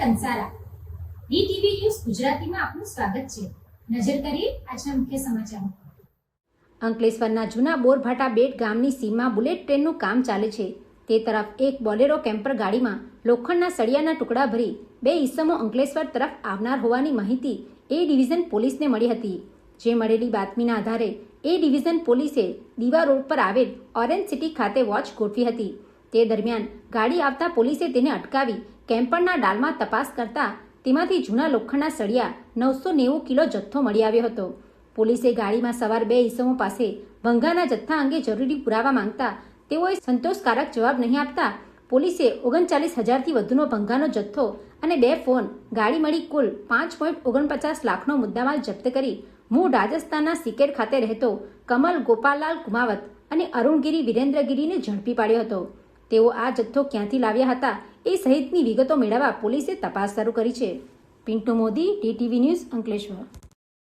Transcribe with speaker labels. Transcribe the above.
Speaker 1: Kansara DTV news ગુજરાતીમાં આપનું સ્વાગત છે। નજર કરીએ આજના મુખ્ય સમાચારો।
Speaker 2: અંકલેશ્વરના જૂના બોરભાટા બેટ ગામની સીમમાં બુલેટ ટ્રેનનું કામ ચાલે છે। તે તરફ એક બોલેરો કેમ્પર ગાડીમાં લોખંડના સળિયાના ટુકડા ભરી બે ઈસમો અંકલેશ્વર તરફ આવનાર હોવાની માહિતી એ ડિવિઝન પોલીસને મળી હતી। જે મળેલી બાતમીના આધારે એ ડિવિઝન પોલીસે દીવા રોડ પર આવેલ ઓરેન્જ સિટી ખાતે વોચ ગોઠવી હતી। તે દરમિયાન ગાડી આવતા પોલીસે તેને અટકાવી કેમ્પરના ડાલમાં તપાસ કરતા તેમાંથી જૂના લોખંડના સળિયા 990 કિલો જથ્થો મળી આવ્યો હતો। પોલીસે ગાડીમાં સવાર બે ઈસમો પાસે ભંગાના જથ્થા અંગે જરૂરી પુરાવા માંગતા તેઓએ સંતોષકારક જવાબ નહીં આપતા પોલીસે 39,000થી વધુનો ભંગાનો જથ્થો અને 2 ફોન ગાડી મળી કુલ 5.49 લાખનો મુદ્દામાલ જપ્ત કરી મૂળ રાજસ્થાનના સિકેર ખાતે રહેતો કમલ ગોપાલલાલ કુમાવત અને અરુણગીરી વિરેન્દ્રગીરીને ઝડપી પાડ્યો હતો। તેઓ આ જથ્થો ક્યાંથી લાવ્યા હતા એ સહિતની વિગતો મેળવવા પોલીસે તપાસ શરૂ કરી છે। Pintu Modi, DTV news, Ankleshwar.